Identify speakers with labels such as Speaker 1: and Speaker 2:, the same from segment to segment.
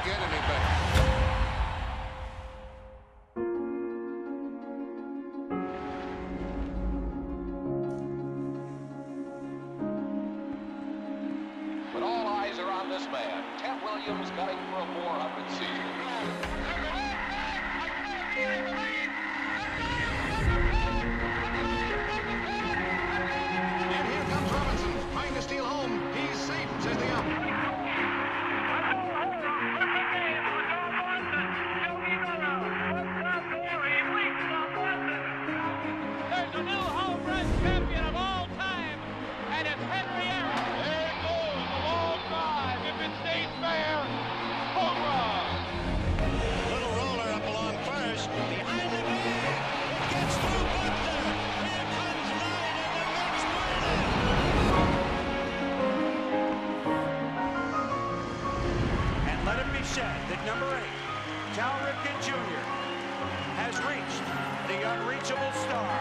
Speaker 1: get any better.
Speaker 2: But all eyes are on this man. Ted Williams gunning for a 400 season.
Speaker 3: And here comes Robinson, trying to steal home. He's safe, says the ump.
Speaker 4: There's a new home run champion of all time, and it's Henry Aaron. There it goes, a long drive. If it stays fair, home run.
Speaker 5: Little roller up along first. Behind the bag. It gets through Buckner. Here comes Knight and the Mets win it.
Speaker 6: And let it be said that number 8, Cal Ripken Jr., has reached the unreachable star.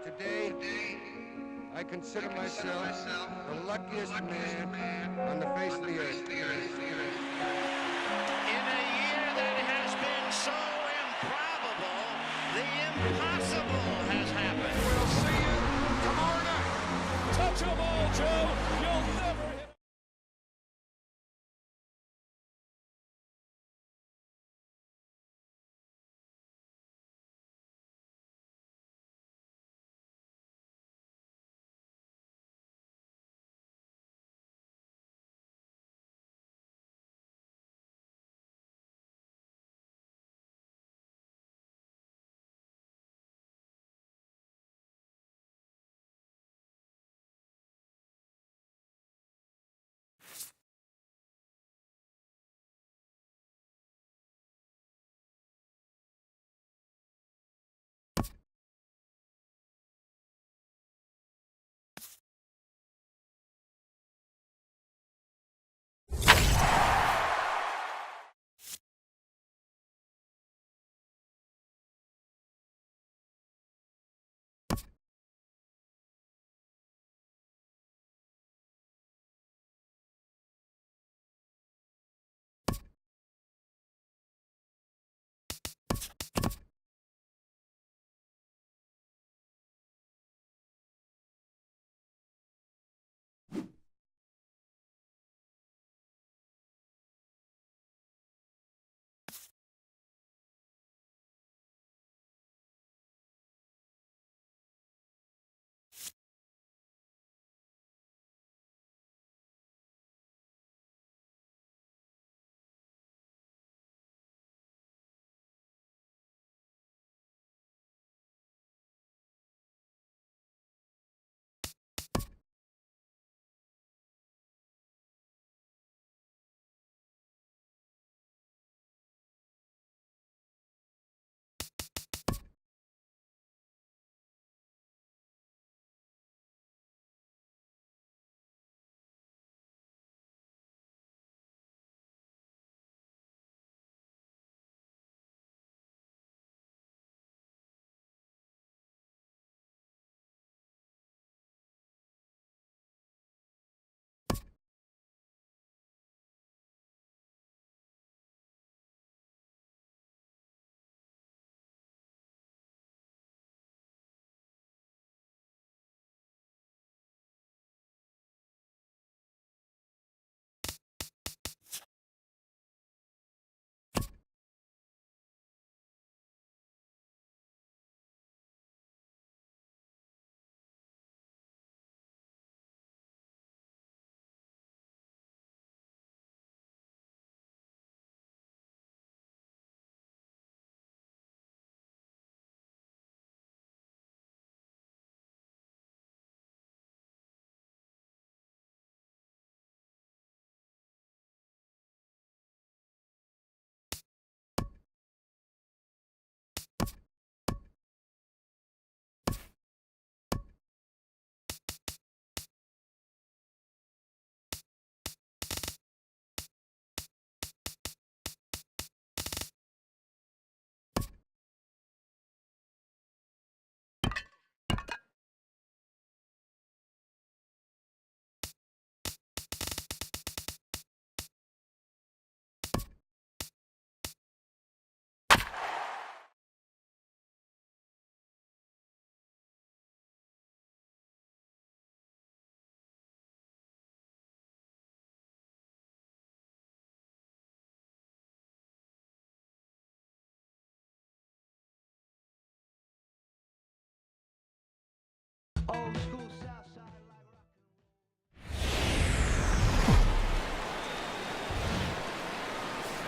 Speaker 1: Today, I consider myself the luckiest man on the face of the earth.
Speaker 5: In a year that has been so improbable, the impossible has happened.
Speaker 3: We'll see you tomorrow night.
Speaker 4: Touch 'em all, Joe. You'll never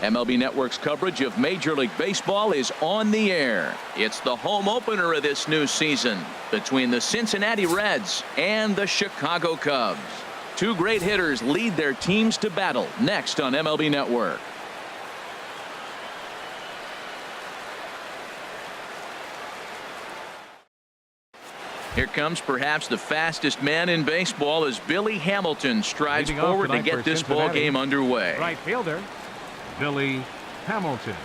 Speaker 7: MLB Network's coverage of Major League Baseball is on the air. It's the home opener of this new season between the Cincinnati Reds and the Chicago Cubs. Two great hitters lead their teams to battle next on MLB Network. Here comes perhaps the fastest man in baseball as Billy Hamilton strides forward to get this ball game underway.
Speaker 3: Right fielder, Billy Hamilton.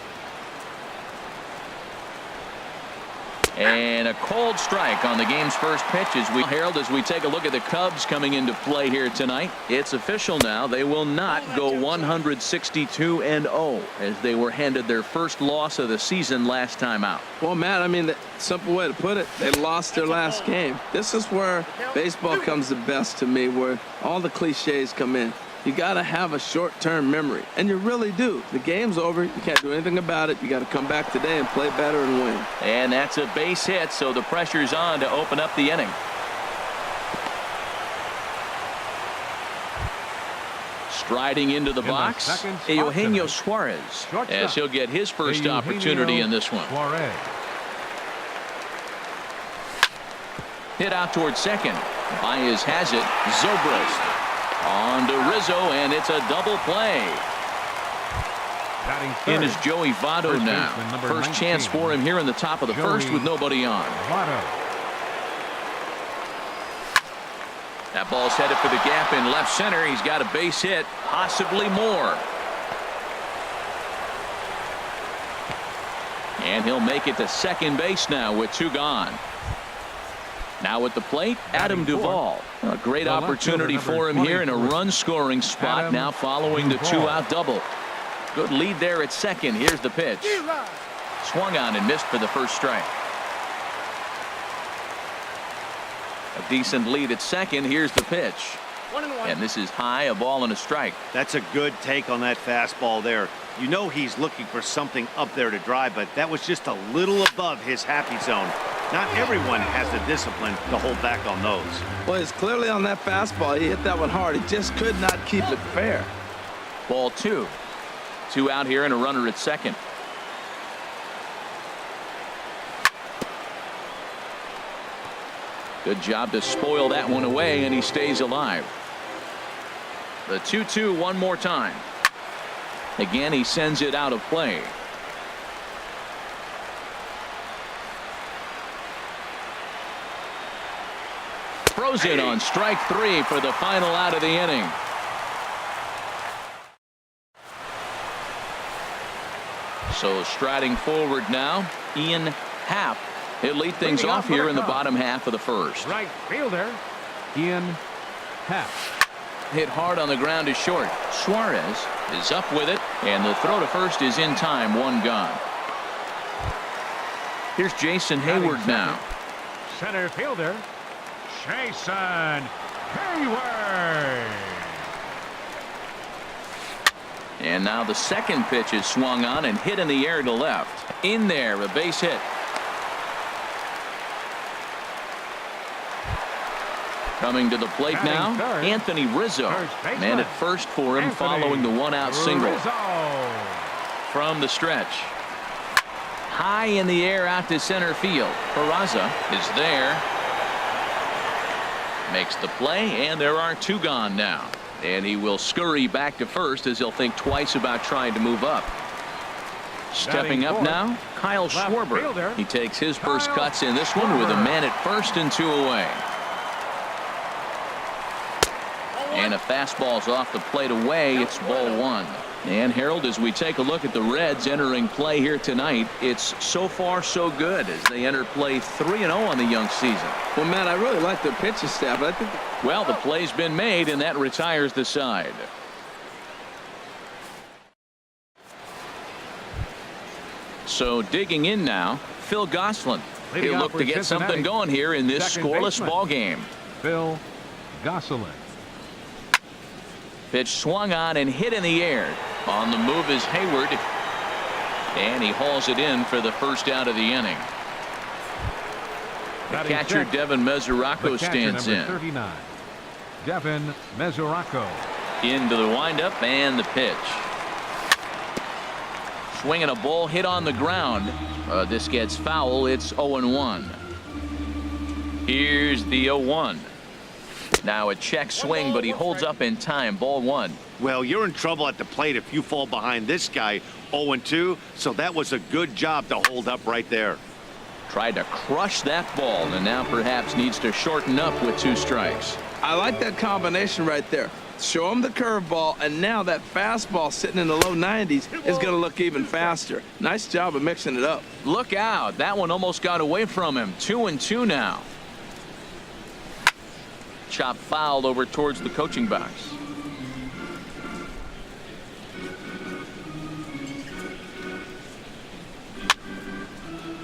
Speaker 7: And a cold strike on the game's first pitch as we take a look at the Cubs coming into play here tonight. It's official now. They will not go 162-0 as they were handed their first loss of the season last time out.
Speaker 8: Well, Matt, I mean, the simple way to put it, they lost their last game. This is where baseball comes the best to me, where all the cliches come in. You got to have a short-term memory, and you really do. The game's over. You can't do anything about it. You got to come back today and play better and win.
Speaker 7: And that's a base hit, so the pressure's on to open up the inning. Striding into the box, Eugenio Suarez, as he'll get his first opportunity in this one. Hit out towards second. Baez has it. Zobrist. On to Rizzo, and it's a double play. In is Joey Votto now. First chance for him here in the top of the first with nobody on. That ball's headed for the gap in left center. He's got a base hit, possibly more. And he'll make it to second base now with two gone. Now at the plate, Adam Duvall. A great opportunity for him here in a run-scoring spot now following the two-out double. Good lead there at second. Here's the pitch. Swung on and missed for the first strike. A decent lead at second. Here's the pitch. And this is high, a ball and a strike.
Speaker 5: That's a good take on that fastball there. You know he's looking for something up there to drive, but that was just a little above his happy zone. Not everyone has the discipline to hold back on those.
Speaker 8: Well, it's clearly on that fastball. He hit that one hard. He just could not keep it fair.
Speaker 7: Ball two. Two out here and a runner at second. Good job to spoil that one away, and he stays alive. The 2-2 one more time. Again, he sends it out of play. Throws it on strike three for the final out of the inning. So striding forward now, Ian Happ. He'll lead things off here in the bottom half of the first.
Speaker 3: Right fielder, Ian Happ.
Speaker 7: Hit hard on the ground is short. Suarez is up with it, and the throw to first is in time. One gone. Here's Jason Hayward now.
Speaker 3: Center fielder, Jason Hayward.
Speaker 7: And now the second pitch is swung on and hit in the air to left. In there, a base hit. Coming to the plate now, Anthony Rizzo. Man at first for him following the one-out single. From the stretch. High in the air out to center field. Peraza is there. Makes the play, and there are two gone now. And he will scurry back to first as he'll think twice about trying to move up. Stepping up now, Kyle Schwarber. He takes his first cuts in this one with a man at first and two away. And a fastball's off the plate away. It's ball one. And Harold, as we take a look at the Reds entering play here tonight, it's so far so good as they enter play 3-0 on the young season.
Speaker 8: Well, Matt, I really like their pitching staff. I think.
Speaker 7: Well, the play's been made, and that retires the side. So digging in now, Phil Gosselin. He'll look to get something going here in this scoreless ball game.
Speaker 3: Phil Gosselin.
Speaker 7: Pitch swung on and hit in the air. On the move is Hayward. And he hauls it in for the first out of the inning. The catcher Devin Mesoraco stands in.
Speaker 3: 39. Devin Mesoraco.
Speaker 7: Into the windup and the pitch. swing and a ball hit on the ground. This gets foul. It's 0-1. Here's the 0-1. Now a check swing, but he holds up in time. Ball 1.
Speaker 5: Well, you're in trouble at the plate if you fall behind this guy. 0-2, so that was a good job to hold up right there.
Speaker 7: Tried to crush that ball, and now perhaps needs to shorten up with 2 strikes.
Speaker 8: I like that combination right there. Show him the curveball, and now that fastball sitting in the low 90s is going to look even faster. Nice job of mixing it up.
Speaker 7: Look out. That one almost got away from him. 2-2 now. Chop fouled over towards the coaching box.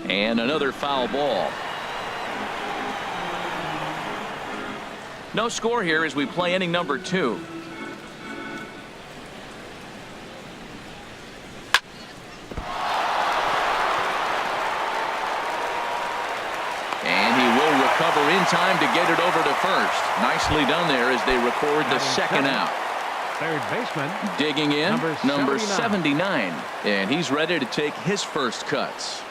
Speaker 7: And another foul ball. No score here as we play inning number 2. And he will recover in time to get it over to first. Nicely done there as they record the second out.
Speaker 3: Third baseman.
Speaker 7: Digging in, number
Speaker 3: 79.
Speaker 7: And he's ready to take his first cuts.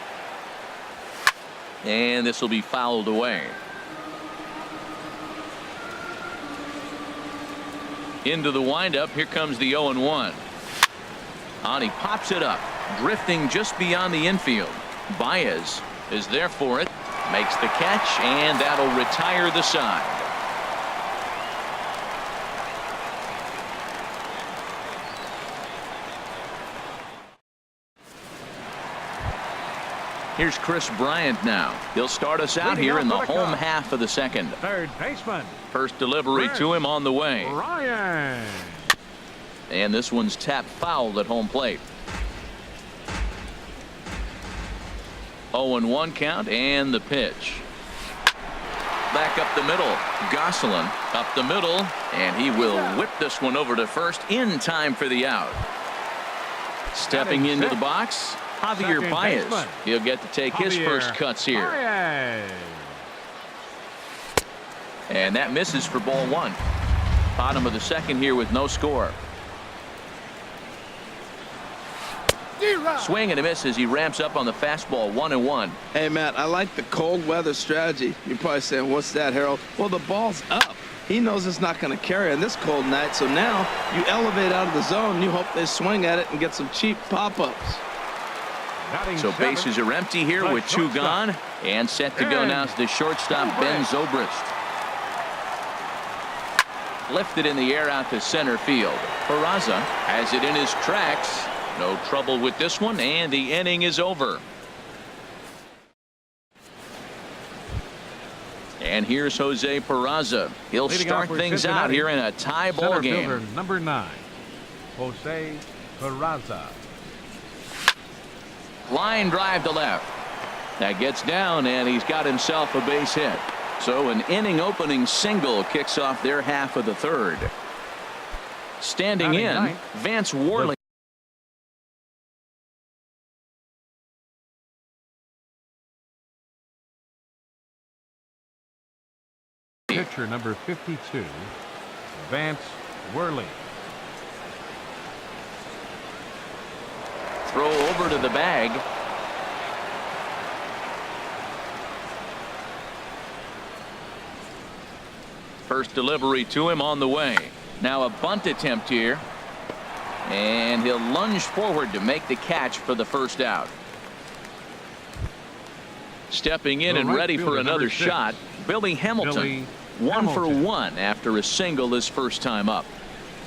Speaker 7: And this will be fouled away. Into the windup. Here comes the 0-1. On he pops it up, drifting just beyond the infield. Baez is there for it, makes the catch, and that'll retire the side. Here's Chris Bryant now. He'll start us out here in the home half of the second.
Speaker 3: Third baseman.
Speaker 7: First delivery to him on the way.
Speaker 3: Bryant.
Speaker 7: And this one's tapped foul at home plate. 0-1 count and the pitch. Back up the middle. Gosselin up the middle, and he will whip this one over to first in time for the out. Stepping into the box, Javier Baez. He'll get to take his first cuts here. And that misses for ball 1. Bottom of the second here with no score. Swing and a miss as he ramps up on the fastball. 1-1.
Speaker 8: Hey, Matt, I like the cold weather strategy. You're probably saying, what's that, Harold? Well, the ball's up. He knows it's not going to carry on this cold night, so now you elevate out of the zone. You hope they swing at it and get some cheap pop-ups.
Speaker 7: So bases are empty here with 2 gone, and set to go now is the shortstop Ben Zobrist. Lifted in the air out to center field. Peraza has it in his tracks. No trouble with this one, and the inning is over. And here's Jose Peraza. He'll start things out here in a tie ball game.
Speaker 3: Number 9, Jose Peraza.
Speaker 7: Line drive to left. That gets down, and he's got himself a base hit. So an inning opening single kicks off their half of the third. Standing in, Vance Worley.
Speaker 3: Pitcher number 52, Vance Worley.
Speaker 7: Throw over to the bag. First delivery to him on the way. Now a bunt attempt here. And he'll lunge forward to make the catch for the first out. Stepping in and ready for another shot, Billy Hamilton. 1 for 1 after a single his first time up.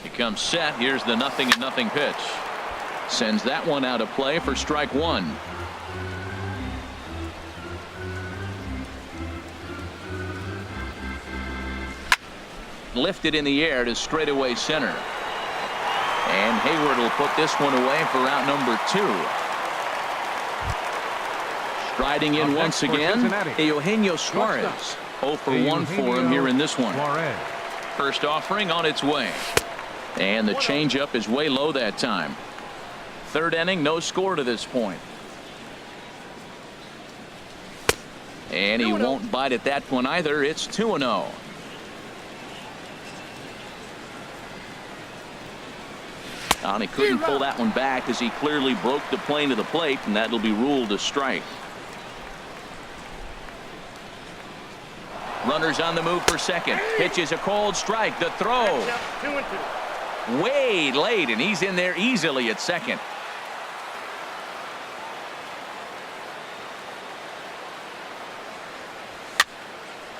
Speaker 7: He comes set. Here's the 0-0 pitch. Sends that one out of play for strike 1. Lifted in the air to straightaway center. And Hayward will put this one away for out number 2. Striding in once again, Eugenio Suarez. 0 for 1 for him here in this one. First offering on its way. And the changeup is way low that time. Third inning, no score to this point. And he won't bite at that one either. It's 2-0. And he couldn't pull that one back as he clearly broke the plane to the plate, and that'll be ruled a strike. Runners on the move for second. Pitches a cold strike. The throw.
Speaker 1: 2-2.
Speaker 7: Way late, and he's in there easily at second.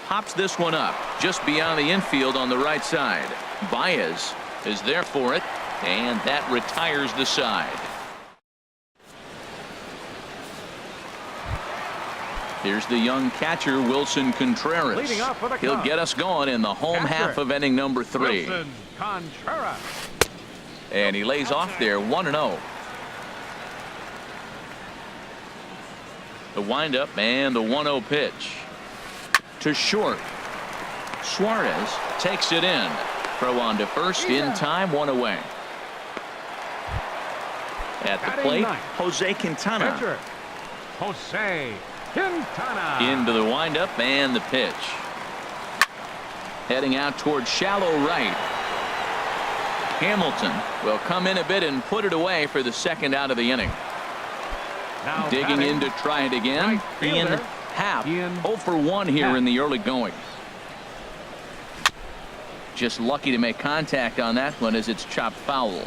Speaker 7: Pops this one up just beyond the infield on the right side. Baez is there for it, and that retires the side. Here's the young catcher, Wilson Contreras.
Speaker 3: Leading off for the
Speaker 7: He'll
Speaker 3: Cubs.
Speaker 7: get us going in the home
Speaker 3: Catcher,
Speaker 7: half of inning number 3.
Speaker 3: Wilson Contreras.
Speaker 7: And he lays off there 1-0. The windup and the 1-0 pitch. To short. Suarez takes it in. Throw on to first in time, 1 away. At the
Speaker 3: Batting
Speaker 7: plate,
Speaker 3: ninth.
Speaker 7: Jose Quintana.
Speaker 3: Catcher, Jose Quintana.
Speaker 7: Into the windup and the pitch. Heading out towards shallow right. Hamilton will come in a bit and put it away for the second out of the inning.
Speaker 3: Now
Speaker 7: Digging
Speaker 3: batting,
Speaker 7: in to try it again.
Speaker 3: right
Speaker 7: Ian
Speaker 3: fielder,
Speaker 7: Happ.
Speaker 3: Ian
Speaker 7: 0 for 1 here
Speaker 3: Happ.
Speaker 7: in the early going. Just lucky to make contact on that one as it's chopped foul.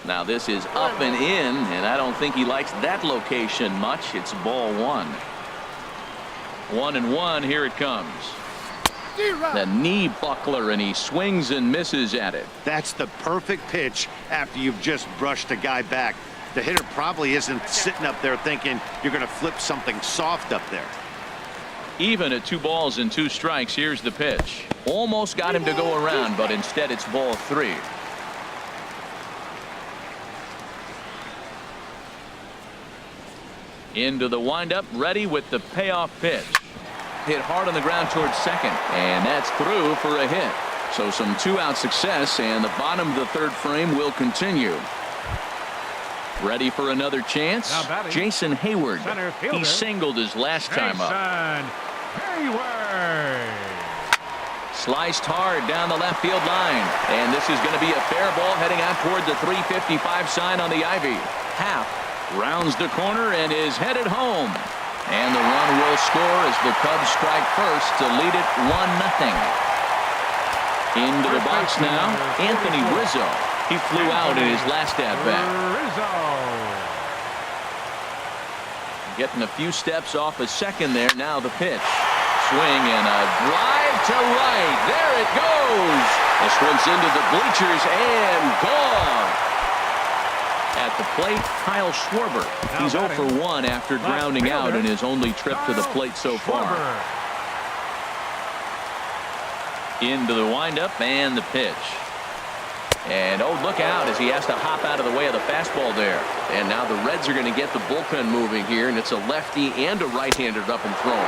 Speaker 7: Now this is up and in, and I don't think he likes that location much. It's ball 1. 1-1. Here it comes. The knee buckler, and he swings and misses at it.
Speaker 5: That's the perfect pitch after you've just brushed a guy back. The hitter probably isn't sitting up there thinking you're going to flip something soft up there.
Speaker 7: Even at 2 balls and 2 strikes, here's the pitch. Almost got him to go around, but instead it's ball 3. Into the windup, ready with the payoff pitch. Hit hard on the ground towards second, and that's through for a hit. So some 2-out success, and the bottom of the 3rd frame will continue. Ready for another chance.
Speaker 3: Now batting,
Speaker 7: Jason Hayward.
Speaker 3: center fielder,
Speaker 7: He singled his last time up.
Speaker 3: Jason Hayward.
Speaker 7: Sliced hard down the left field line, and this is going to be a fair ball heading out toward the 355 sign on the ivy. Happ rounds the corner and is headed home. And the run will score as the Cubs strike first to lead it 1-0. Into the box now, Anthony Rizzo. He flew out in his last at-bat.
Speaker 3: Rizzo.
Speaker 7: Getting a few steps off a second there. Now the pitch. Swing and a drive to right. There it goes. This one's into the bleachers and gone. At the plate, Kyle Schwarber. He's 0 for 1 after grounding out in his only trip to the plate so far. Into the windup and the pitch. And oh, look out as he has to hop out of the way of the fastball there. And now the Reds are going to get the bullpen moving here, and it's a lefty and a right-hander up and throwing.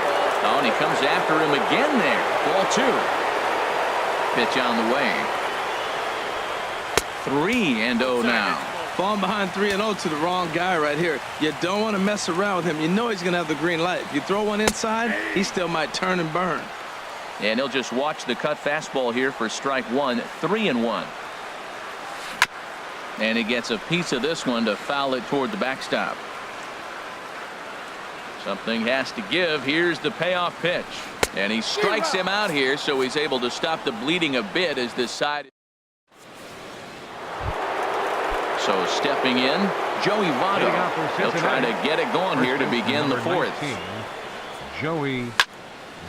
Speaker 7: Oh, and he comes after him again there. Ball 2. Pitch on the way. 3-0 now.
Speaker 8: Falling behind 3-0 to the wrong guy right here. You don't want to mess around with him. You know he's going to have the green light. If you throw one inside, he still might turn and burn.
Speaker 7: And he'll just watch the cut fastball here for strike 1. 3-1. And he gets a piece of this one to foul it toward the backstop. Something has to give. Here's the payoff pitch. And he strikes him out here, so he's able to stop the bleeding a bit as this side. So stepping in, Joey Votto. He'll try to get it going here to begin the 4th.
Speaker 3: Joey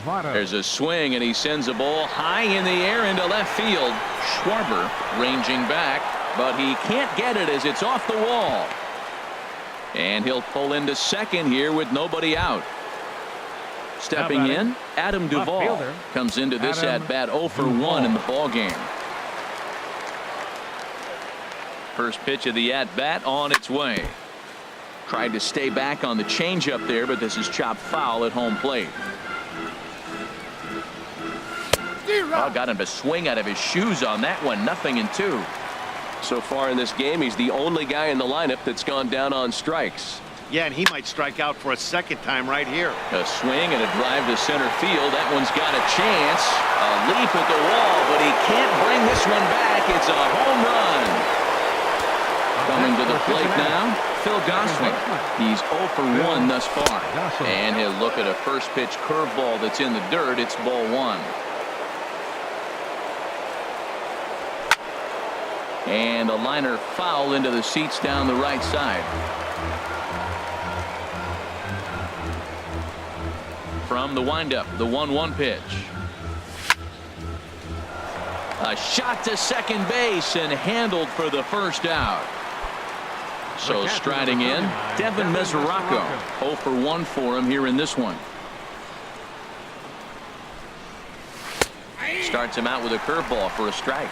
Speaker 3: Votto.
Speaker 7: There's a swing, and he sends a ball high in the air into left field. Schwarber ranging back, but he can't get it as it's off the wall. And he'll pull into second here with nobody out. Stepping in, Adam Duvall comes into this at-bat 0 for 1 in the ballgame. First pitch of the at-bat on its way. Tried to stay back on the changeup there, but this is chopped foul at home plate. Oh, got him to swing out of his shoes on that one. 0-2.
Speaker 9: So far in this game, he's the only guy in the lineup that's gone down on strikes.
Speaker 5: Yeah, and he might strike out for a second time right here.
Speaker 7: A swing and a drive to center field. That one's got a chance. A leap at the wall, but he can't bring this one back. It's a home run. Coming to the plate now, Phil Gosselin. He's 0 for 1 thus far. And he'll look at a first pitch curveball that's in the dirt. It's ball 1. And a liner foul into the seats down the right side. From the windup, the 1-1 pitch. A shot to second base and handled for the first out. So striding in, Devin Mesoraco. 0 for 1 for him here in this one. Starts him out with a curveball for a strike.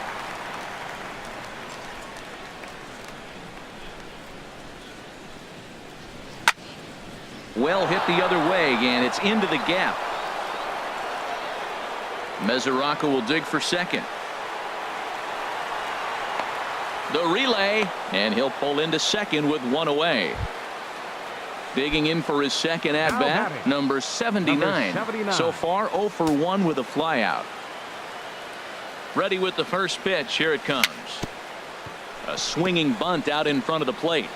Speaker 7: Well hit the other way, and it's into the gap. Mesoraco will dig for second. The relay, and he'll pull into second with 1 away. Digging in for his second at-bat, number 79. So far, 0 for 1 with a flyout. Ready with the first pitch. Here it comes. A swinging bunt out in front of the plate.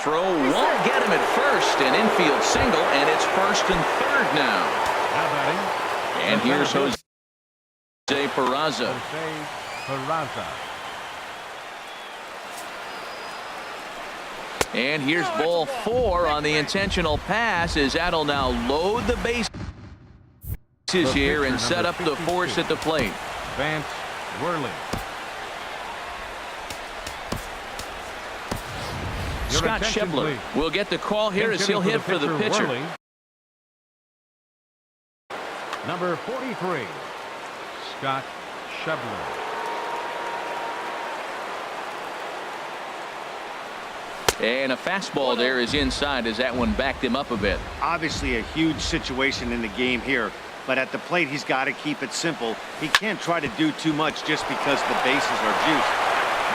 Speaker 7: Throw won't get him at first, an infield single, and it's first and third now. And here's Jose Peraza. And here's ball 4 on the intentional pass as that'll now load the bases here and set up the force at the plate.
Speaker 3: Vance Worley.
Speaker 7: Scott Schebler will get the call here as he'll hit for the pitcher.
Speaker 3: Worley. Number 43, Scott Schebler.
Speaker 7: And a fastball there is inside as that one backed him up a bit.
Speaker 5: Obviously a huge situation in the game here, but at the plate he's got to keep it simple. He can't try to do too much just because the bases are juiced.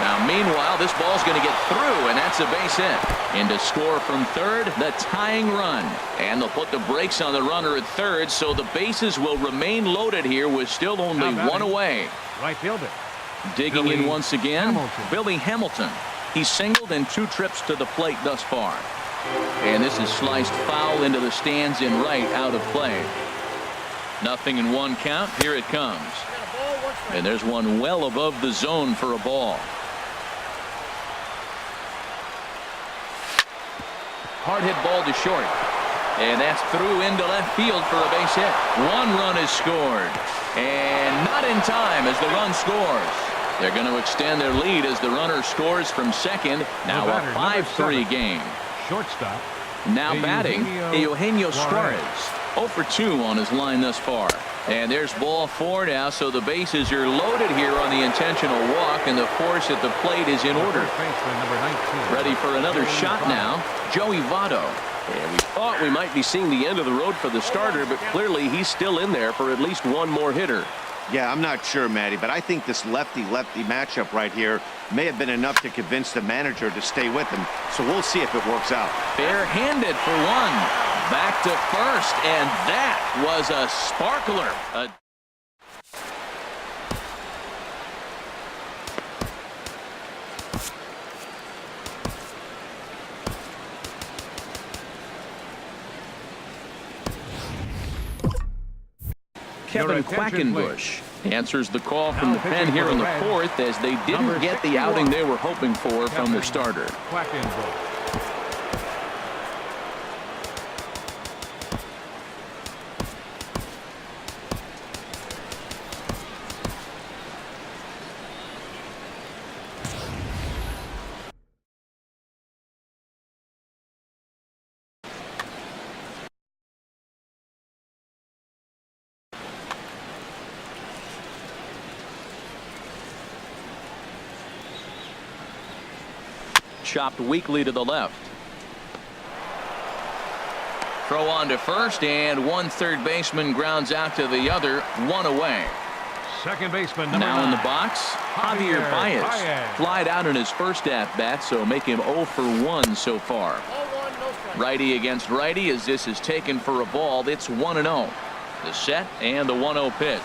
Speaker 7: Now meanwhile, this ball's going to get through, and that's a base hit. And to score from third, the tying run. And they'll put the brakes on the runner at third, so the bases will remain loaded here with still only 1 away.
Speaker 3: Right fielder.
Speaker 7: Digging in once again,
Speaker 3: Hamilton.
Speaker 7: Billy Hamilton. He's singled in 2 trips to the plate thus far. And this is sliced foul into the stands in right, out of play. 0-1 count. Here it comes. And there's one well above the zone for a ball. Hard hit ball to short. And that's through into left field for a base hit. 1 run is scored. And not in time as the run scores. They're going to extend their lead as the runner scores from second. Now a 5-3 game.
Speaker 3: Shortstop.
Speaker 7: Now batting, Eugenio Suarez. 0 for 2 on his line thus far. And there's ball 4 now, so the bases are loaded here on the intentional walk, and the force at the plate is in order. Ready for another shot now, Joey Votto.
Speaker 9: And we thought we might be seeing the end of the road for the starter, but clearly he's still in there for at least 1 more hitter.
Speaker 5: Yeah, I'm not sure, Matty, but I think this lefty-lefty matchup right here may have been enough to convince the manager to stay with him. So we'll see if it works out.
Speaker 7: Bare-handed for 1. Back to first, and that was a sparkler. Kevin Quackenbush answers the call from the pen here in the 4th as they didn't get the outing they were hoping for from their starter.
Speaker 3: Quackenbush.
Speaker 7: Chopped weakly to the left. Throw on to first, and 1 third baseman grounds out to the other. 1 away.
Speaker 3: Second baseman,
Speaker 7: Now in the box, Javier Baez. Flied out in his first at-bat, so make him 0 for 1 so far. Righty against righty as this is taken for a ball. It's 1-0. The set and the 1-0 pitch.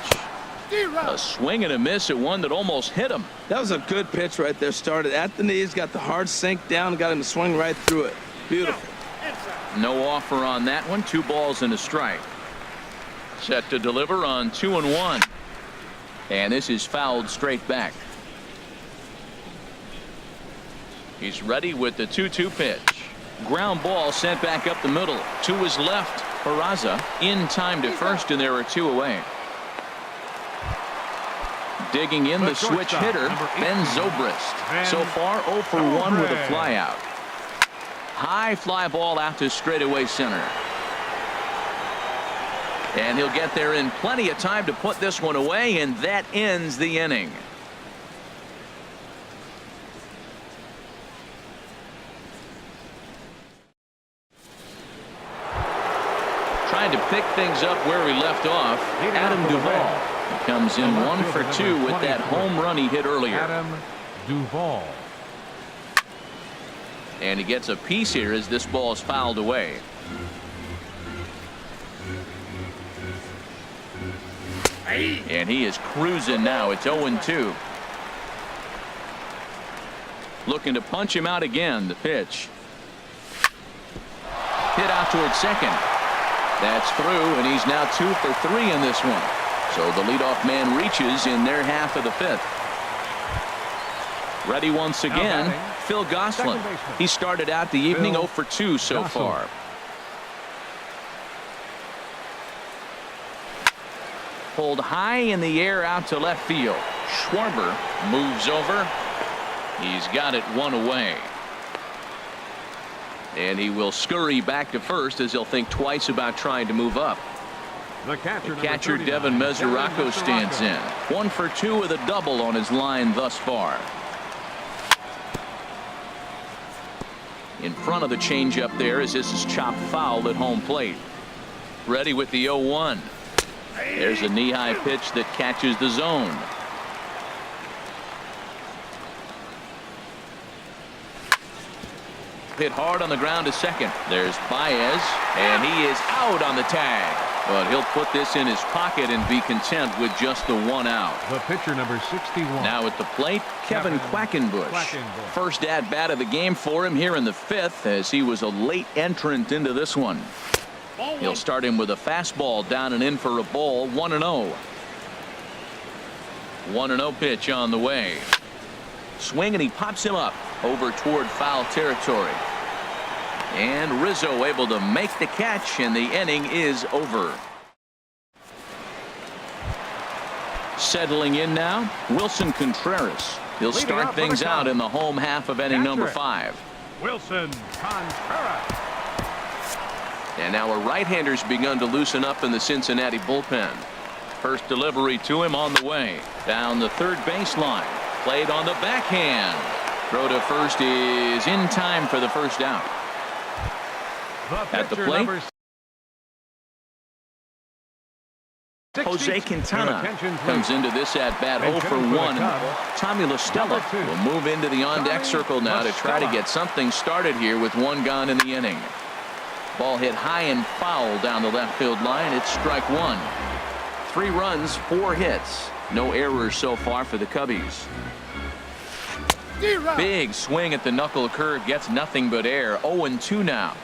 Speaker 7: A swing and a miss at one that almost hit him.
Speaker 8: That was a good pitch right there. Started at the knees, got the hard sink down, got him to swing right through it. Beautiful.
Speaker 7: No offer on that one. 2 balls and a strike. Set to deliver on 2-1. And this is fouled straight back. He's ready with the 2-2 pitch. Ground ball sent back up the middle. To his left. Peraza in time to first, and there are 2 away. Digging in the switch hitter, Ben Zobrist. So far 0 for 1 with a flyout. High fly ball out to straightaway center. And he'll get there in plenty of time to put this one away, and that ends the inning. Trying to pick things up where we left off, Adam Duvall. He comes in 1 for 2 with that home run he hit earlier.
Speaker 3: Adam Duvall.
Speaker 7: And he gets a piece here as this ball is fouled away. And he is cruising now. It's 0-2. Looking to punch him out again. The pitch. Hit out towards second. That's through, and he's now 2 for 3 in this one. So the leadoff man reaches in their half of the 5th. Ready once again, Phil Gosselin. He started out the evening 0 for 2 so far. Pulled high in the air out to left field. Schwarber moves over. He's got it 1 away. And he will scurry back to first as he'll think twice about trying to move up.
Speaker 3: The
Speaker 7: catcher Devin Mesoraco stands in. 1 for 2 with a double on his line thus far. In front of the changeup there as this is chopped foul at home plate. Ready with the 0-1. There's a knee-high pitch that catches the zone. Hit hard on the ground to second. There's Baez, and he is out on the tag. But he'll put this in his pocket and be content with just the 1 out.
Speaker 3: The pitcher, number 61.
Speaker 7: Now at the plate, Kevin Quackenbush. First at-bat of the game for him here in the 5th as he was a late entrant into this one. He'll start him with a fastball down and in for a ball. 1-0. 1-0 pitch on the way. Swing, and he pops him up over toward foul territory. And Rizzo able to make the catch, and the inning is over. Settling in now, Wilson Contreras. He'll start things out in the home half of inning number 5.
Speaker 3: Wilson Contreras.
Speaker 7: And now a right-hander's begun to loosen up in the Cincinnati bullpen. First delivery to him on the way. Down the third baseline. Played on the backhand. Throw to first is in time for the first out. At the plate, Jose Quintana comes into this at-bat 0 for 1. Tommy La Stella will move into the on-deck circle now to try to get something started here with 1 gone in the inning. Ball hit high and foul down the left field line. It's strike 1. 3 runs, 4 hits. No errors so far for the Cubbies. Big swing at the knuckle curve, gets nothing but air. 0-2 now.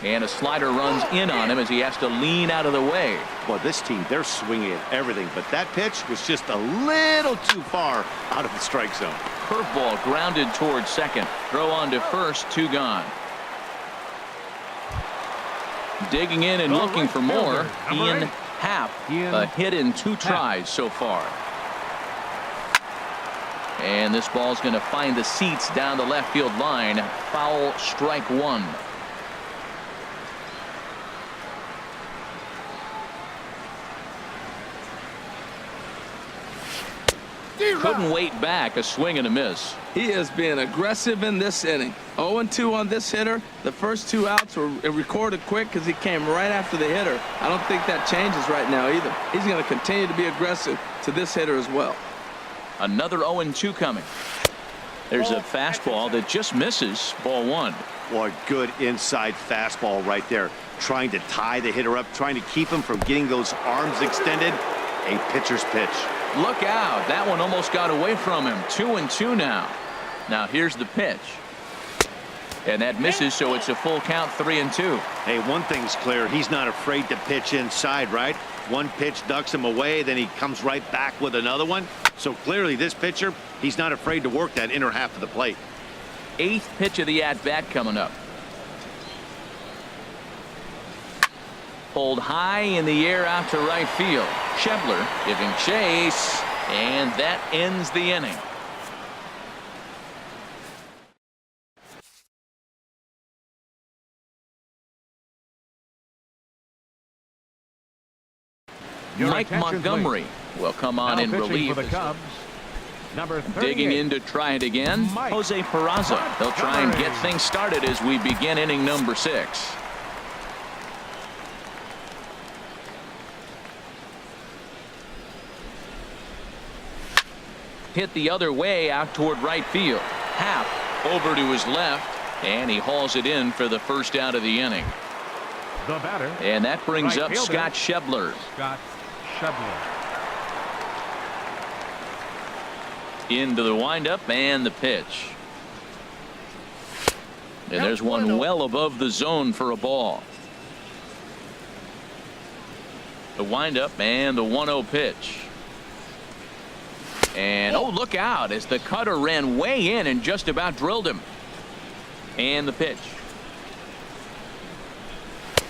Speaker 7: And a slider runs in on him as he has to lean out of the way.
Speaker 5: Well, this team, they're swinging at everything, but that pitch was just a little too far out of the strike zone.
Speaker 7: Curveball grounded towards second. Throw on to first, 2 gone. Digging in and looking for more, Ian Happ. A hit in 2 tries so far. And this ball's going to find the seats down the left field line. Foul, strike 1. couldn't wait back. A swing and a miss.
Speaker 8: He is being aggressive in this inning. 0-2 on this hitter. The first 2 outs were recorded quick because he came right after the hitter. I don't think that changes right now either. He's going to continue to be aggressive to this hitter as well.
Speaker 7: Another 0-2 coming. There's a fastball that just misses. Ball 1.
Speaker 5: Boy, good inside fastball right there. Trying to tie the hitter up, trying to keep him from getting those arms extended. A pitcher's pitch.
Speaker 7: Look out. That one almost got away from him. 2-2 now. Now here's the pitch. And that misses, so it's a full count, 3-2.
Speaker 5: Hey, one thing's clear. He's not afraid to pitch inside, right? One pitch ducks him away, then he comes right back with another one. So clearly this pitcher, he's not afraid to work that inner half of the plate.
Speaker 7: 8th pitch of the at-bat coming up. Pulled high in the air out to right field. Schebler giving chase, and that ends the inning. Mike Montgomery will come on in relief.
Speaker 3: For the Cubs, number 38.
Speaker 7: Digging in to try it again, Jose Peraza. They'll try and get things started as we begin inning number 6. Hit the other way out toward right field. Happ over to his left, and he hauls it in for the first out of the inning.
Speaker 3: The batter.
Speaker 7: And that brings
Speaker 3: Right
Speaker 7: up
Speaker 3: fielder,
Speaker 7: Scott Schebler.
Speaker 3: Scott Schebler.
Speaker 7: Into the windup and the pitch. And there's one well above the zone for a ball. The windup and the 1-0 pitch. And oh, look out as the cutter ran way in and just about drilled him. And the pitch.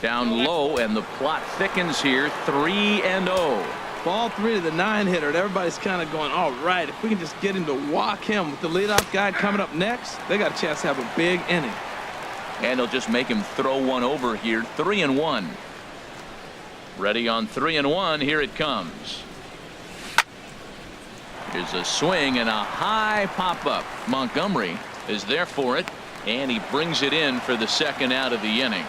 Speaker 7: Down low, and the plot thickens here. 3-0.
Speaker 8: Ball 3 to the 9 hitter. And everybody's kind of going, all right, if we can just get him to walk him with the leadoff guy coming up next, they got a chance to have a big inning.
Speaker 7: And they'll just make him throw one over here. 3-1. Ready on 3-1. Here it comes. Here's a swing and a high pop-up. Montgomery is there for it, and he brings it in for the second out of the inning.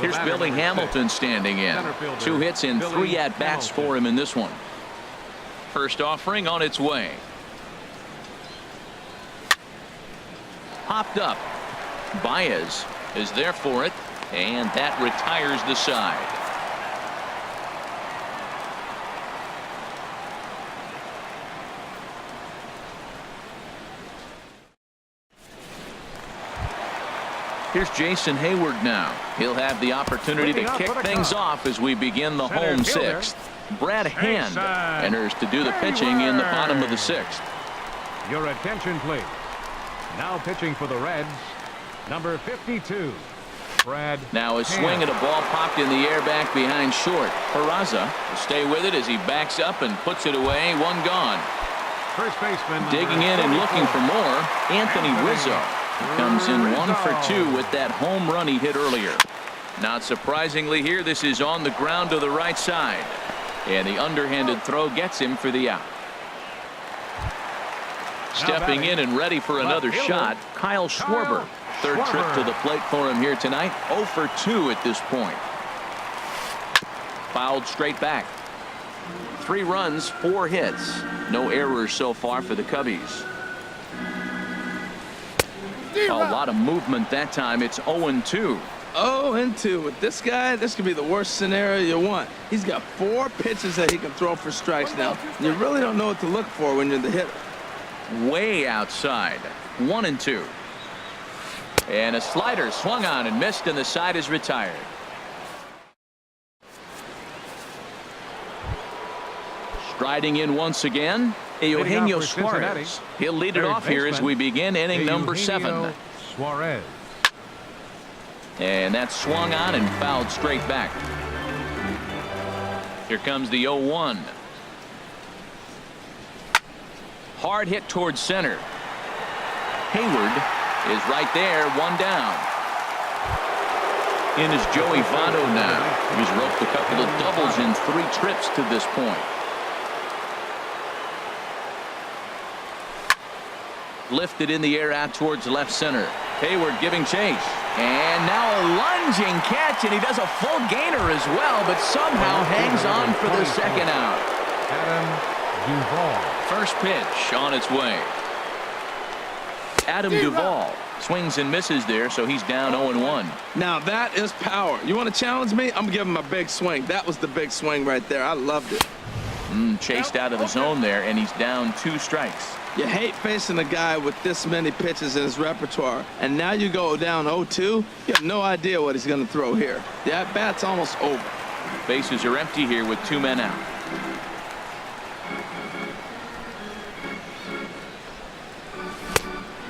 Speaker 7: Here's Billy Hamilton standing in. 2 hits and 3 at-bats for him in this one. First offering on its way. Popped up. Baez is there for it, and that retires the side. Here's Jason Hayward now. He'll have the opportunity to kick things off as we begin the home 6th. Brad Hand enters to do the pitching in the bottom of the 6th.
Speaker 3: Your attention, please. Now pitching for the Reds, number 52, Brad.
Speaker 7: Now a swing and a ball popped in the air back behind short. Peraza will stay with it as he backs up and puts it away. One gone.
Speaker 3: First baseman.
Speaker 7: Digging in and looking for more, Anthony Rizzo. He comes in 1 for 2 with that home run he hit earlier. Not surprisingly here, this is on the ground to the right side. And the underhanded throw gets him for the out. Stepping in and ready for another shot, Kyle Schwarber. Third trip to the plate for him here tonight. 0 for 2 at this point. Fouled straight back. 3 runs, 4 hits. No errors so far for the Cubbies. A lot of movement that time. It's 0-2.
Speaker 8: 0-2 with this guy. This could be the worst scenario you want. He's got 4 pitches that he can throw for strikes now. You really don't know what to look for when you're the hitter.
Speaker 7: Way outside. 1-2. And a slider swung on and missed, and the side is retired. Striding in once again, Eugenio Suarez. He'll lead it off here as we begin inning number 7.
Speaker 3: Suarez.
Speaker 7: And that's swung on and fouled straight back. Here comes the 0-1. Hard hit towards center. Hayward is right there, 1 down. In is Joey Votto now. He's roped a couple of doubles in 3 trips to this point. Lifted in the air out towards left center. Hayward giving chase. And now a lunging catch, and he does a full gainer as well, but somehow hangs on for the second out.
Speaker 3: Adam Duvall.
Speaker 7: First pitch on its way. Adam Duvall swings and misses there, so he's down 0-1.
Speaker 8: Now that is power. You want to challenge me? I'm going to give him a big swing. That was the big swing right there. I loved it.
Speaker 7: Chased out of the zone there, and he's down 2 strikes.
Speaker 8: You hate facing a guy with this many pitches in his repertoire, and now you go down 0-2. You have no idea what he's going to throw here. The at-bat's almost over.
Speaker 7: Bases are empty here with 2 men out.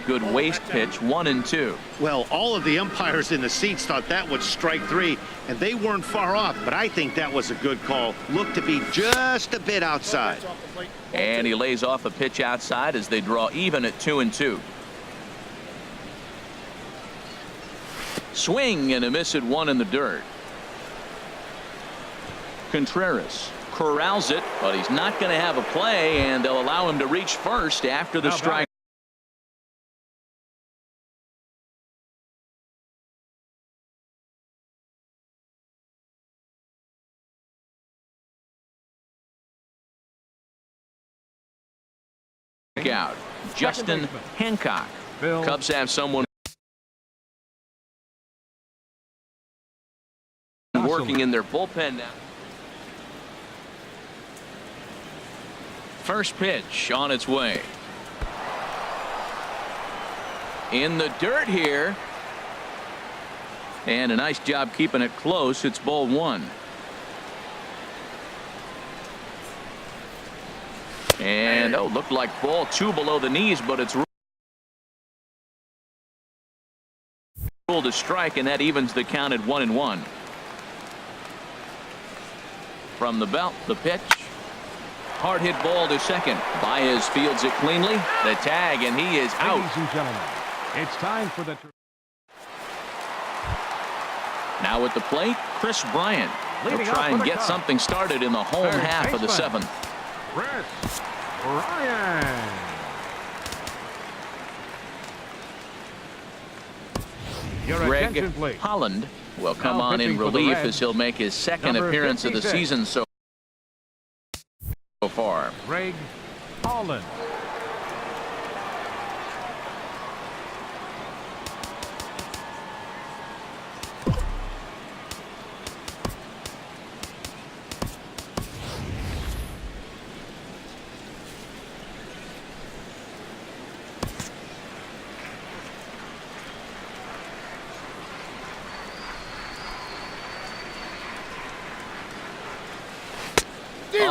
Speaker 7: Good waist pitch, 1-2.
Speaker 5: Well, all of the umpires in the seats thought that was strike 3, and they weren't far off, but I think that was a good call. Looked to be just a bit outside.
Speaker 7: And he lays off a pitch outside as they draw even at 2-2. Swing and a miss at 1 in the dirt. Contreras corrals it, but he's not going to have a play, and they'll allow him to reach first after the strike. Out. Justin Hancock. Cubs have someone working in their bullpen now. First pitch on its way. In the dirt here. And a nice job keeping it close. It's ball 1. And looked like ball 2 below the knees, but it's ruled a strike, and that evens the count at 1-1. From the belt, the pitch. Hard hit ball to second. Baez fields it cleanly. The tag, and he is out.
Speaker 3: Ladies and gentlemen, it's time for the...
Speaker 7: Now at the plate, Chris Bryant. He'll try and get something started in the home half of the 7th.
Speaker 3: Chris Bryant. Greg
Speaker 7: Holland will come on in relief as he'll make his second appearance of the season so far.
Speaker 3: Greg Holland.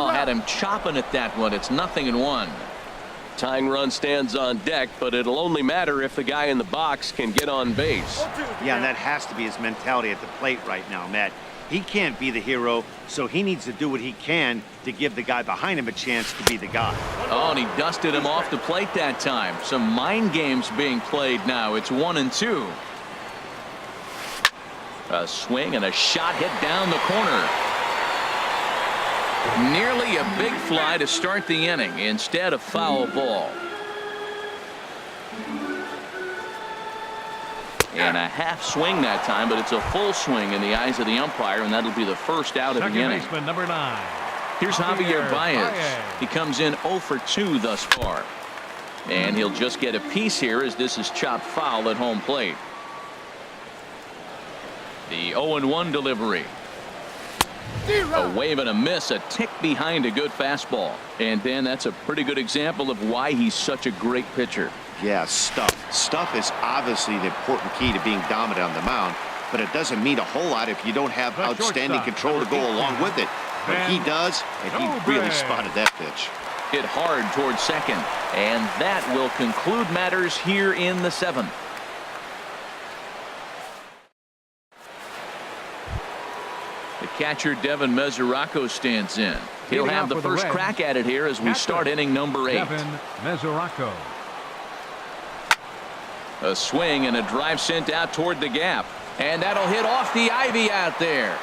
Speaker 7: Had him chopping at that one. It's 0-1.
Speaker 9: Tying run stands on deck, but it'll only matter if the guy in the box can get on base.
Speaker 5: Yeah, and that has to be his mentality at the plate right now, Matt. He can't be the hero, so he needs to do what he can to give the guy behind him a chance to be the guy.
Speaker 7: Oh, and he dusted him off the plate that time. Some mind games being played now. It's 1-2. A swing and a shot hit down the corner. Nearly a big fly to start the inning instead of foul ball. And a half swing that time, but it's a full swing in the eyes of the umpire, and that'll be the first out of the inning.
Speaker 3: Baseman number 9.
Speaker 7: Here's Javier Baez. He comes in 0 for 2 thus far. And he'll just get a piece here as this is chopped foul at home plate. The 0-1 delivery. A wave and a miss, a tick behind a good fastball. And Dan, that's a pretty good example of why he's such a great pitcher.
Speaker 5: Yeah, stuff. Stuff is obviously the important key to being dominant on the mound, but it doesn't mean a whole lot if you don't have outstanding control to go along with it. But he does, and he really spotted that pitch.
Speaker 7: Hit hard towards second, and that will conclude matters here in the 7th. The catcher Devin Mesoraco stands in. He'll have the first crack at it here as we start inning number 8.
Speaker 3: Devin Mesoraco.
Speaker 7: A swing and a drive sent out toward the gap, and that'll hit off the ivy out there.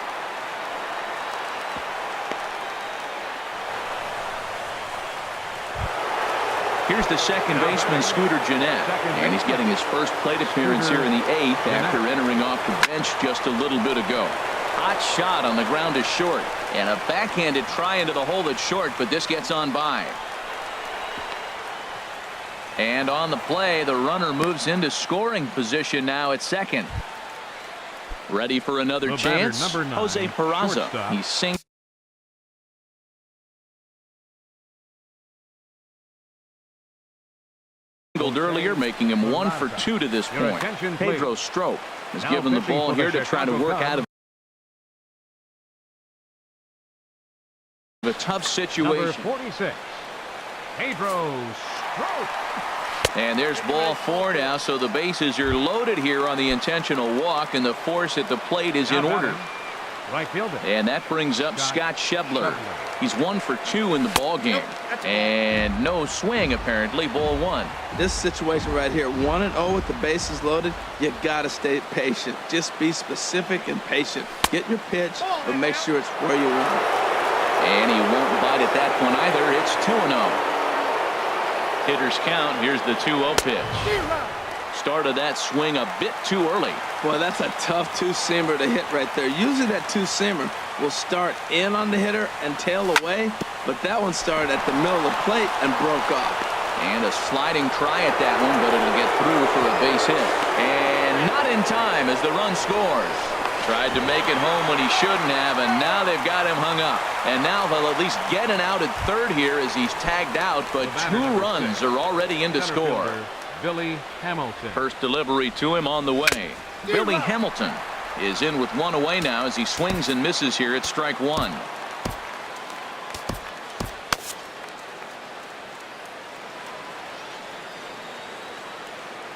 Speaker 7: Here's the second baseman, Scooter Gennett, and he's getting his first plate appearance here in the 8th after entering off the bench just a little bit ago. Hot shot on the ground is short, and a backhanded try into the hole that's short, but this gets on by. And on the play, the runner moves into scoring position now at second. Ready for another chance? Jose Peraza. He's singled earlier, making him 1 for 2 to this point. Pedro Strop is given the ball here to try to work out of a tough situation.
Speaker 3: Number 46, Pedro Strop.
Speaker 7: And there's ball 4 now, so the bases are loaded here on the intentional walk, and the force at the plate is in order.
Speaker 3: Right fielder.
Speaker 7: And that brings up Scott Schebler. He's 1 for 2 in the ball game. And no swing, apparently, ball 1.
Speaker 8: This situation right here, 1-0 with the bases loaded, you got to stay patient. Just be specific and patient. Get your pitch, but make sure it's where you want it.
Speaker 7: And he won't bite at that one either. It's 2-0. Hitters count. Here's the 2-0 pitch. Started that swing a bit too early.
Speaker 8: Boy, that's a tough two-seamer to hit right there. Usually that two-seamer will start in on the hitter and tail away, but that one started at the middle of the plate and broke off.
Speaker 7: And a sliding try at that one, but it'll get through for a base hit. And not in time as the run scores. Tried to make it home when he shouldn't have, and now they've got him hung up. And now they'll at least get an out at third here as he's tagged out, but 2 runs are already in to score.
Speaker 3: Billy Hamilton.
Speaker 7: First delivery to him on the way. Billy Hamilton is in with 1 away now as he swings and misses here at strike 1.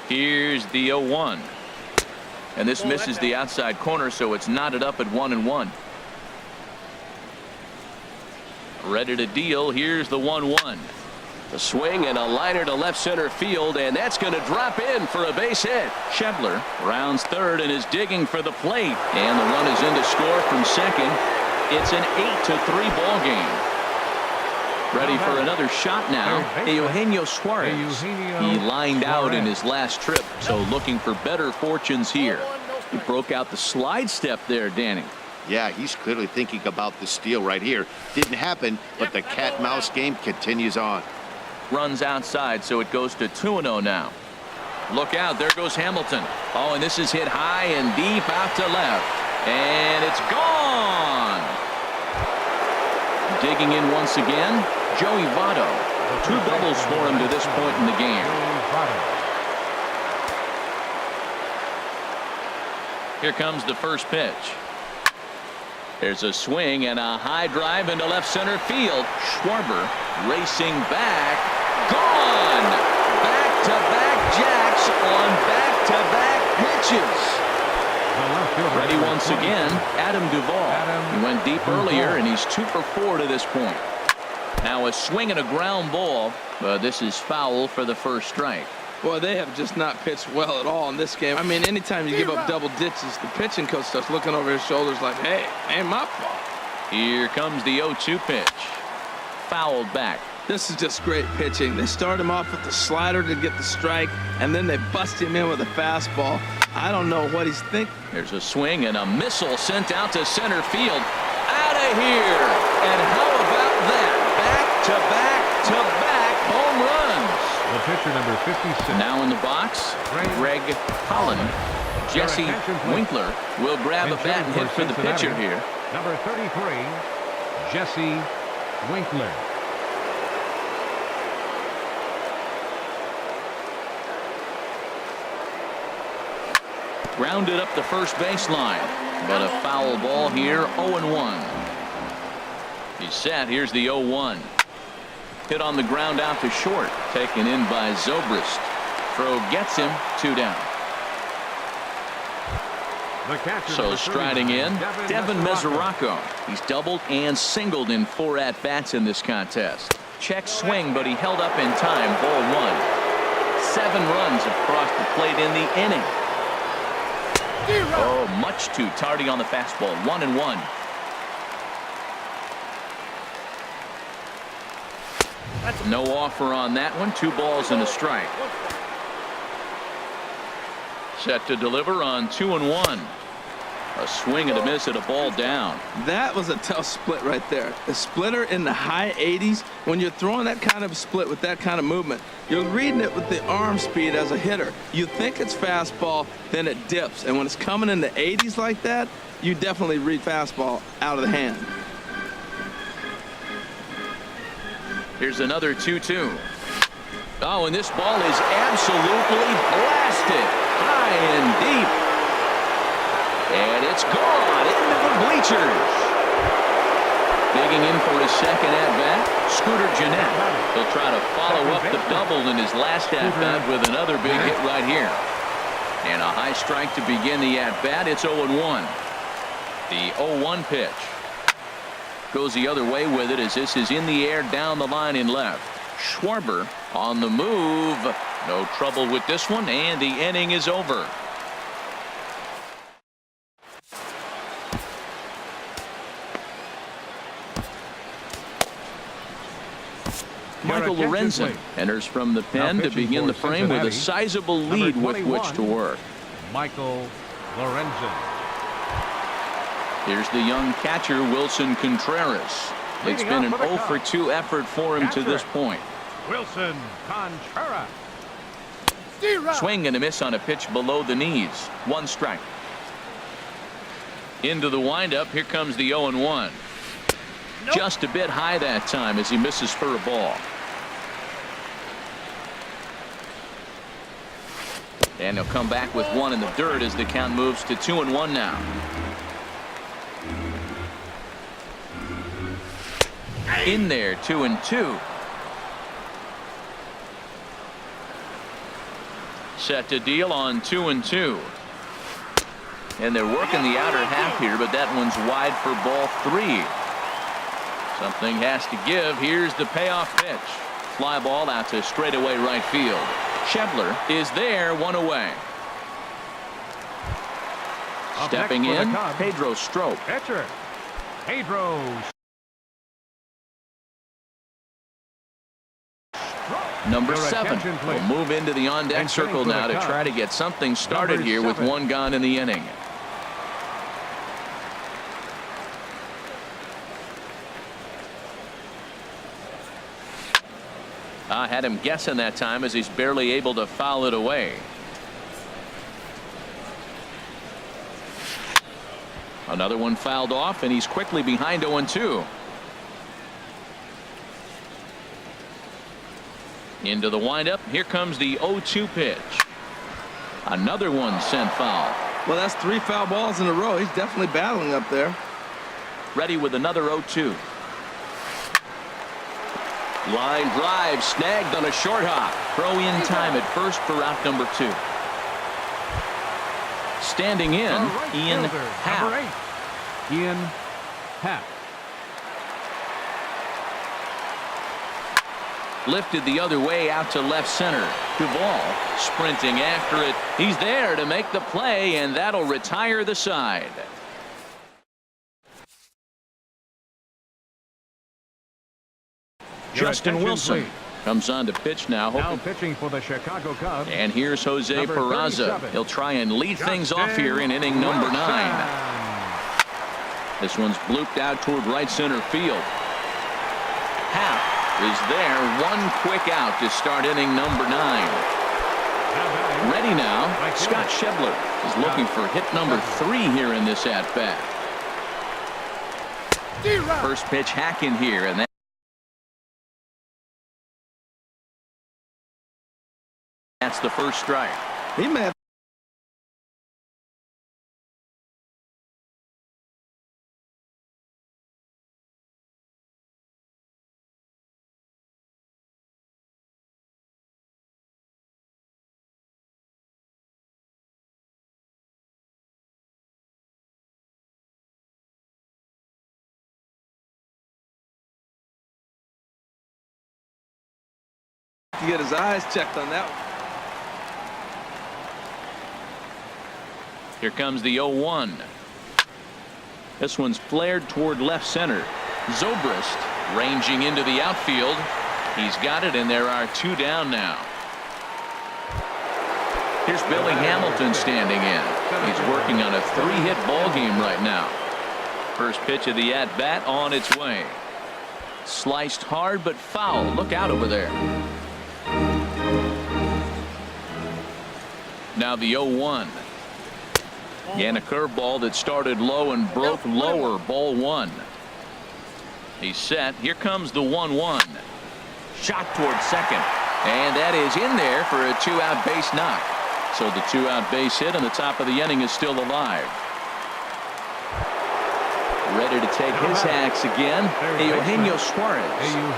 Speaker 7: Here's the 0-1. And this misses the outside corner, so it's knotted up at 1-1. Ready to deal. Here's the 1-1.
Speaker 9: The swing and a liner to left center field, and that's going to drop in for a base hit.
Speaker 7: Schebler rounds third and is digging for the plate. And the run is in to score from second. It's an 8-3 ball game. Ready for another shot now. Eugenio Suarez. He lined out in his last trip, so looking for better fortunes here. He broke out the slide step there, Danny.
Speaker 5: Yeah, he's clearly thinking about the steal right here. Didn't happen, but the cat-mouse game continues on.
Speaker 7: Runs outside, so it goes to 2-0 now. Look out, there goes Hamilton. Oh, and this is hit high and deep out to left. And it's gone. Digging in once again, Joey Votto. 2 doubles for him to this point in the game. Here comes the first pitch. There's a swing and a high drive into left center field. Schwarber racing back. Gone! Back-to-back jacks on back-to-back pitches. Ready once again, Adam Duvall. He went deep earlier, and he's 2 for 4 to this point. Now a swing and a ground ball, but this is foul for the first strike.
Speaker 8: Boy, they have just not pitched well at all in this game. I mean, anytime you give up double ditches, the pitching coach starts looking over his shoulders like, hey, ain't my fault.
Speaker 7: Here comes the 0-2 pitch. Fouled back.
Speaker 8: This is just great pitching. They start him off with the slider to get the strike, and then they bust him in with a fastball. I don't know what he's thinking.
Speaker 7: There's a swing and a missile sent out to center field. Out of here. And how about that? Back-to-back-to-back home runs.
Speaker 3: The pitcher, number 56.
Speaker 7: Now in the box, Greg Holland. Jesse Winkler will grab a bat and hit for the pitcher here.
Speaker 3: Number 33, Jesse Winkler.
Speaker 7: Grounded up the first baseline, but a foul ball here, 0-1. He's set. Here's the 0-1. Hit on the ground out to short, taken in by Zobrist. Throw gets him, 2 down. So striding in, Devin Mesoraco. He's doubled and singled in 4 at-bats in this contest. Check swing, but he held up in time. Ball 1. 7 runs have crossed the plate in the inning. Oh, much too tardy on the fastball. 1-1. No offer on that one. 2 balls and a strike. Set to deliver on 2-1. A swing and a miss at a ball down.
Speaker 8: That was a tough split right there. A splitter in the high 80s. When you're throwing that kind of split with that kind of movement, you're reading it with the arm speed as a hitter. You think it's fastball, then it dips. And when it's coming in the 80s like that, you definitely read fastball out of the hand.
Speaker 7: Here's another 2-2. Oh, and this ball is absolutely blasted high and deep. And it's gone into the bleachers. Digging in for his second at-bat, Scooter Gennett. He'll try to follow up the double in his last at-bat with another big hit right here. And a high strike to begin the at-bat. It's 0-1. The 0-1 pitch. Goes the other way with it as this is in the air down the line in left. Schwarber on the move. No trouble with this one, and the inning is over. Michael Lorenzen enters from the pen to begin the frame with a sizable lead with which to work.
Speaker 3: Michael Lorenzen.
Speaker 7: Here's the young catcher, Wilson Contreras. It's been an 0 for 2 effort for him to this point.
Speaker 3: Wilson Contreras.
Speaker 7: Swing and a miss on a pitch below the knees. 1 strike. Into the windup. Here comes the 0-1. Just a bit high that time as he misses for a ball. And he'll come back with 1 in the dirt as the count moves to 2-1 now. In there, 2-2. Set to deal on 2-2. And they're working the outer half here, but that one's wide for ball 3. Something has to give. Here's the payoff pitch. Fly ball out to straightaway right field. Schebler is there, 1 away. Stepping in, Pedro Strop.
Speaker 3: Pitcher, Pedro.
Speaker 7: Number 7 will move into the on-deck circle now to try to get something started here with 1 gone in the inning. I had him guessing that time as he's barely able to foul it away. Another one fouled off, and he's quickly behind 0-2. Into the windup. Here comes the 0-2 pitch. Another one sent foul.
Speaker 8: Well, that's 3 foul balls in a row. He's definitely battling up there.
Speaker 7: Ready with another 0-2. Line drive snagged on a short hop. Throw in time at first for out number 2. Standing in, Ian Happ.
Speaker 3: Ian Happ.
Speaker 7: Lifted the other way out to left center. Duvall sprinting after it. He's there to make the play, and that'll retire the side. Justin Wilson comes on to pitch now.
Speaker 3: Now pitching for the Chicago Cubs.
Speaker 7: And here's Jose Peraza. He'll try and lead things off here in inning number 9. This one's blooped out toward right center field. Happ is there. 1 quick out to start inning number 9. Ready now. Scott Schebler is looking for hit number 3 here in this at-bat. First pitch hack in here, and that's the first strike.
Speaker 8: He may have to get his eyes checked on that one.
Speaker 7: Here comes the 0-1. This one's flared toward left center. Zobrist ranging into the outfield. He's got it, and there are 2 down now. Here's Billy Hamilton standing in. He's working on a 3-hit ball game right now. First pitch of the at-bat on its way. Sliced hard but foul. Look out over there. Now the 0-1. And a curveball that started low and broke lower. Ball 1. He's set. Here comes the 1-1. Shot towards second. And that is in there for a 2-out base knock. So the 2-out base hit on the top of the inning is still alive. Ready to take his hacks again. Eugenio Suarez,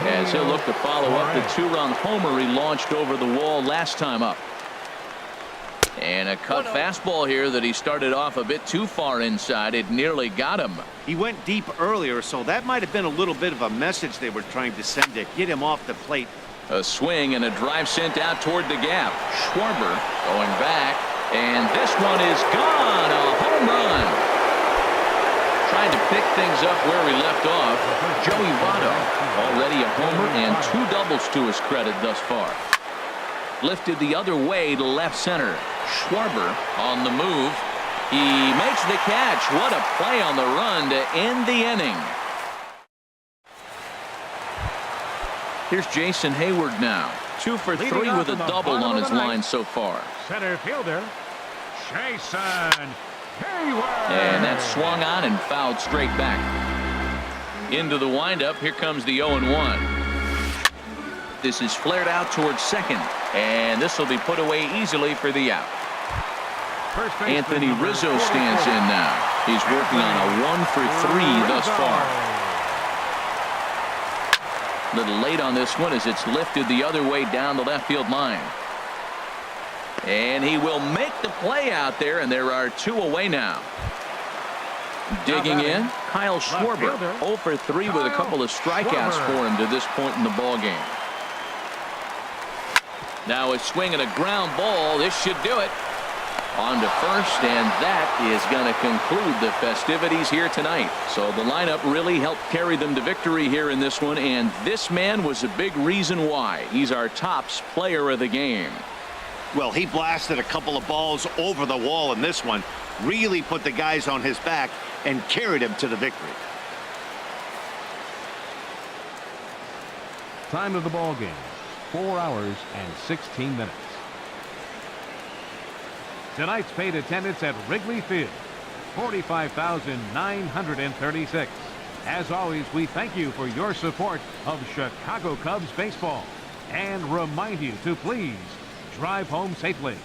Speaker 7: as he'll look to follow up the 2-run homer he launched over the wall last time up. And a cut fastball here that he started off a bit too far inside. It nearly got him.
Speaker 5: He went deep earlier, so that might have been a little bit of a message they were trying to send to get him off the plate.
Speaker 7: A swing and a drive sent out toward the gap. Schwarber going back, and this one is gone. A home run. Trying to pick things up where we left off. Joey Votto, already a homer and 2 doubles to his credit thus far. Lifted the other way to left center. Schwarber on the move. He makes the catch. What a play on the run to end the inning. Here's Jason Hayward now. 2 for 3 with a double on his line so far.
Speaker 3: Center fielder, Jason Hayward.
Speaker 7: And that swung on and fouled straight back. Into the windup. Here comes the 0-1. This is flared out towards second. And this will be put away easily for the out. Anthony Rizzo stands in now. He's working on a 1 for 3 thus far. A little late on this one as it's lifted the other way down the left field line. And he will make the play out there, and there are 2 away now. Digging in, Kyle Schwarber, 0 for 3 with a couple of strikeouts for him to this point in the ball game. Now a swing and a ground ball. This should do it. On to first, and that is going to conclude the festivities here tonight. So the lineup really helped carry them to victory here in this one, and this man was a big reason why. He's our tops player of the game.
Speaker 5: Well, he blasted a couple of balls over the wall in this one, really put the guys on his back and carried him to the victory.
Speaker 3: Time of the ball game, 4 hours and 16 minutes. Tonight's paid attendance at Wrigley Field, 45,936. As always, we thank you for your support of Chicago Cubs baseball and remind you to please drive home safely.